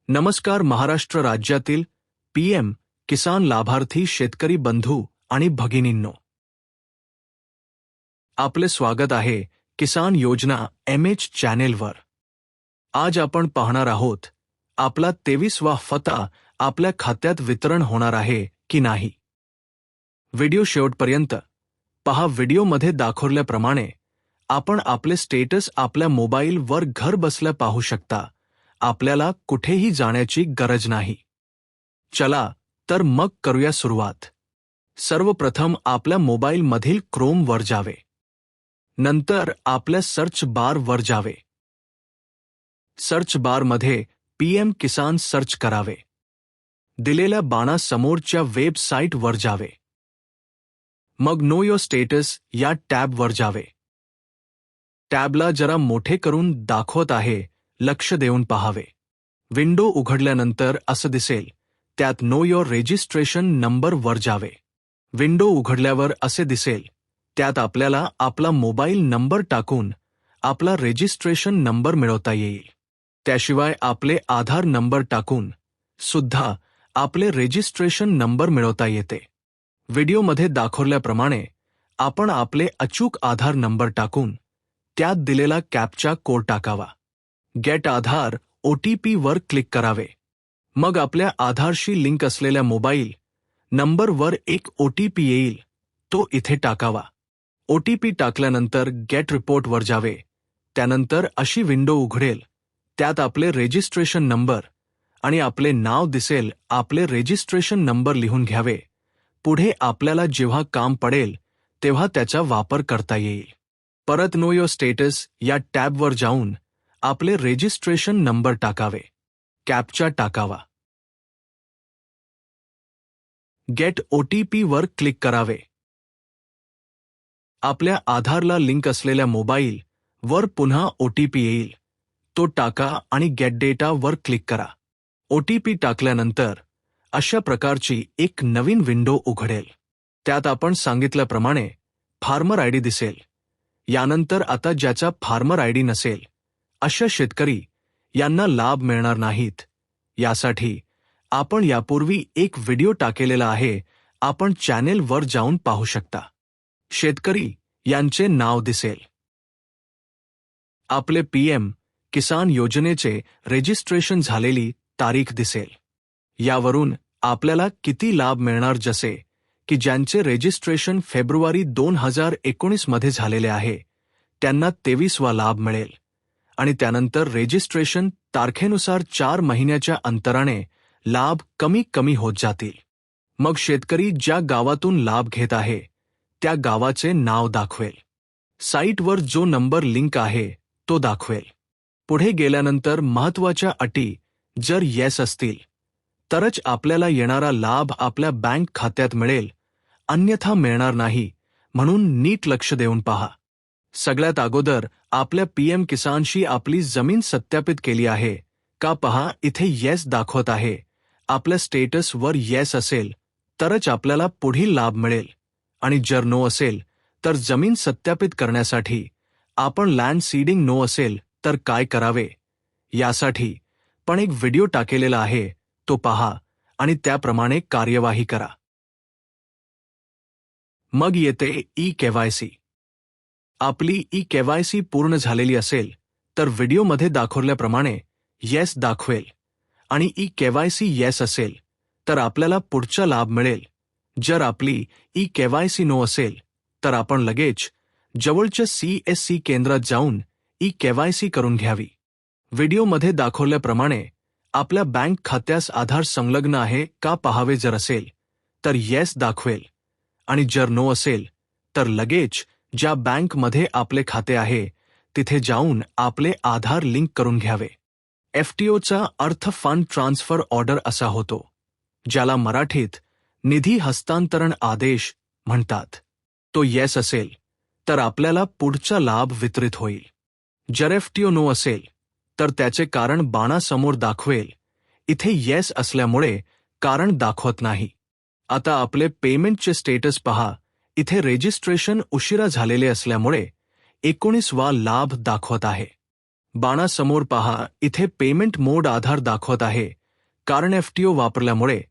नमस्कार महाराष्ट्र राज्यातील पीएम किसान लाभार्थी शेतकरी बंधू आणि भगिनींनो, आपले स्वागत आहे किसान योजना MH चॅनेलवर। आज आपण पाहणार आहोत आपला 23वा हप्ता आपल्या खात्यात वितरण होणार आहे की नाही। व्हिडिओ शेवटपर्यंत पहा। व्हिडिओमध्ये दाखवल्याप्रमाणे आपण आपले स्टेटस आपल्या मोबाईलवर घर बसल्या पाहू शकता। आपल्याला कुठेही जाण्याची गरज नाही। चला तर मग करूया सुरुवात। सर्वप्रथम आपल्या मोबाईलमधील क्रोमवर जावे, नंतर आपल्या सर्च बारवर जावे। सर्च बारमध्ये पीएम किसान सर्च करावे। दिलेल्या बाणासमोरच्या वेबसाईटवर जावे। मग नो योर स्टेटस या टॅबवर जावे। टॅबला जरा मोठे करून दाखवत आहे, लक्ष देऊन पाहावे। विंडो उघडल्यानंतर असं दिसेल, त्यात नो योर रजिस्ट्रेशन नंबरवर जावे। विंडो उघडल्यावर असे दिसेल, त्यात आपल्याला आपला मोबाईल नंबर टाकून आपला रजिस्ट्रेशन नंबर मिळवता येईल। त्याशिवाय आपले आधार नंबर टाकून सुद्धा आपले रजिस्ट्रेशन नंबर मिळवता येते। व्हिडिओमध्ये दाखवल्याप्रमाणे आपण आपले अचूक आधार नंबर टाकून त्यात दिलेला कॅप्चा कोड टाकावा। गेट आधार OTP वर क्लिक करावे। मग आपल्या आधारशी लिंक असलेल्या मोबाईल नंबरवर एक OTP येईल, तो इथे टाकावा। OTP टाकल्यानंतर गेट रिपोर्टवर जावे। त्यानंतर अशी विंडो उघडेल, त्यात आपले रजिस्ट्रेशन नंबर आणि आपले नाव दिसेल। आपले रजिस्ट्रेशन नंबर लिहून घ्यावे। पुढे आपल्याला जेव्हा काम पडेल तेव्हा त्याचा वापर करता येईल। परत नो योर स्टेटस या टॅबवर जाऊन आपले रजिस्ट्रेशन नंबर टाकावे, कॅप्चा टाकावा। गेट OTP वर क्लिक करावे। आपल्या आधारला लिंक असलेल्या मोबाईल वर पुन्हा OTP येईल, तो टाका आणि गेट डेटा वर क्लिक करा। OTP टाकल्यानंतर अशा प्रकारची एक नवीन विंडो उघडेल। त्यात आपण सांगितल्याप्रमाणे फार्मर ID दिसेल। यानंतर आता ज्याचा फार्मर ID नसेल अशा शेतकरी यांना लाभ मिळणार नाहीत। यासाठी आपण यापूर्वी एक व्हिडिओ टाकलेला आहे, आपण चॅनेलवर जाऊन पाहू शकता। शेतकरी यांचे नाव दिसेल। आपले पीएम किसान योजनेचे रजिस्ट्रेशन झालेली तारीख दिसेल। यावरून आपल्याला किती लाभ मिळणार, जसे की ज्यांचे रजिस्ट्रेशन फेब्रुवारी 2019 मध्ये झालेले आहे त्यांना 23वा लाभ मिळेल आणि त्यानंतर रजिस्ट्रेशन तारखेनुसार 4 महिन्याच्या अंतराने लाभ कमी कमी होत जातील। मग शेतकरी ज्या गावातून लाभ घेत आहे त्या गावाचे नाव दाखवेल। साईटवर जो नंबर लिंक आहे तो दाखवेल। पुढे गेल्यानंतर महत्त्वाच्या अटी जर येस असतील तरच आपल्याला येणारा लाभ आपल्या बँक खात्यात मिळेल, अन्यथा मिळणार नाही, म्हणून नीट लक्ष देऊन पहा। सगळ्यात अगोदर आपल्या पीएम किसानशी आपली जमीन सत्यापित केली आहे का पहा। इथे येस दाखवत आहे। आपल्या स्टेटसवर येस असेल तरच आपल्याला पुढील लाभ मिळेल आणि जर नो असेल तर जमीन सत्यापित करण्यासाठी आपण लँड सीडिंग नो असेल तर काय करावे यासाठी पण एक व्हिडिओ टाकलेला आहे, तो पहा आणि त्याप्रमाणे कार्यवाही करा। मग येते eKYC। आपली eKYC पूर्ण झालेली असेल तर व्हिडिओमध्ये दाखवल्याप्रमाणे येस दाखवेल आणि eKYC येस असेल तर आपल्याला पुढचा लाभ मिळेल। जर आपली eKYC नो असेल तर आपण लगेच जवळच्या CSC केंद्रात जाऊन eKYC करून घ्यावी। व्हिडिओमध्ये दाखवल्याप्रमाणे आपल्या बँक खात्यास आधार संलग्न आहे का पाहावे। जर असेल तर येस दाखवेल आणि जर नो असेल तर लगेच ज्या बँकमध्ये आपले खाते आहे तिथे जाऊन आपले आधार लिंक करून घ्यावे। FTOचा अर्थ फंड ट्रान्सफर ऑर्डर असा होतो, ज्याला मराठीत निधी हस्तांतरण आदेश म्हणतात। तो येस असेल तर आपल्याला पुढचा लाभ वितरित होईल। जर FTO नो असेल तर त्याचे कारण बाणासमोर दाखवेल। इथे येस असल्यामुळे कारण दाखवत नाही। आता आपले पेमेंटचे स्टेटस पहा। इथे रजिस्ट्रेशन उशिरा झालेले असल्यामुळे 19वा लाभ दाखवत आहे। बाणासमोर पहा, इथे पेमेंट मोड आधार दाखवत आहे, कारण एफटीओ वापरल्यामुळे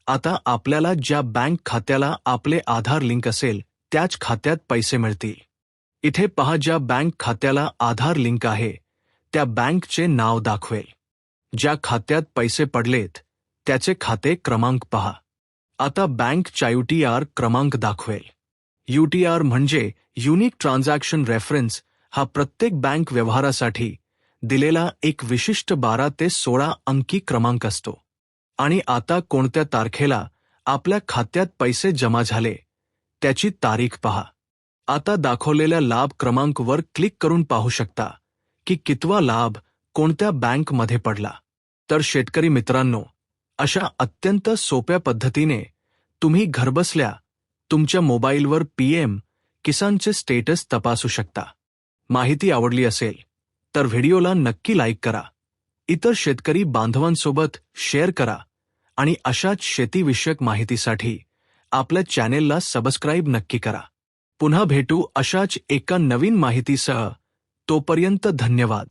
आता आपल्याला ज्या बँक खात्याला आपले आधार लिंक असेल त्याच खात्यात पैसे मिळतील. इथे पहा, ज्या बँक खात्याला आधार लिंक आहे त्या बँकचे नाव दाखवेल. ज्या खात्यात पैसे पडलेत त्याचे खाते क्रमांक पहा. आता बँकचा UTR क्रमांक दाखवेल. UTR म्हणजे युनिक ट्रान्झॅक्शन रेफरन्स. हा प्रत्येक बँक व्यवहारासाठी दिलेला एक विशिष्ट 12 ते 16 अंकी क्रमांक असतो. आणि आता कोणत्या तारखेला आपल्या खात्यात पैसे जमा झाले त्याची तारीख पहा. आता दाखवलेल्या लाभ क्रमांकवर क्लिक करून पाहू शकता की कितवा लाभ कोणत्या बँकमध्ये पडला. तर शेतकरी मित्रांनो, अशा अत्यंत सोप्या पद्धतीने तुम्ही घरबसल्या तुमच्या मोबाईलवर PM किसानचे स्टेटस तपासू शकता. माहिती आवडली असेल तर व्हिडिओला नक्की लाईक करा, इतर शेतकरी बांधवांसोबत शेअर करा आणि अशाच शेतीविषयक माहितीसाठी आपल्या चॅनेलला सबस्क्राईब नक्की करा. पुन्हा भेटू अशाच एका नवीन माहितीसह. तोपर्यंत धन्यवाद.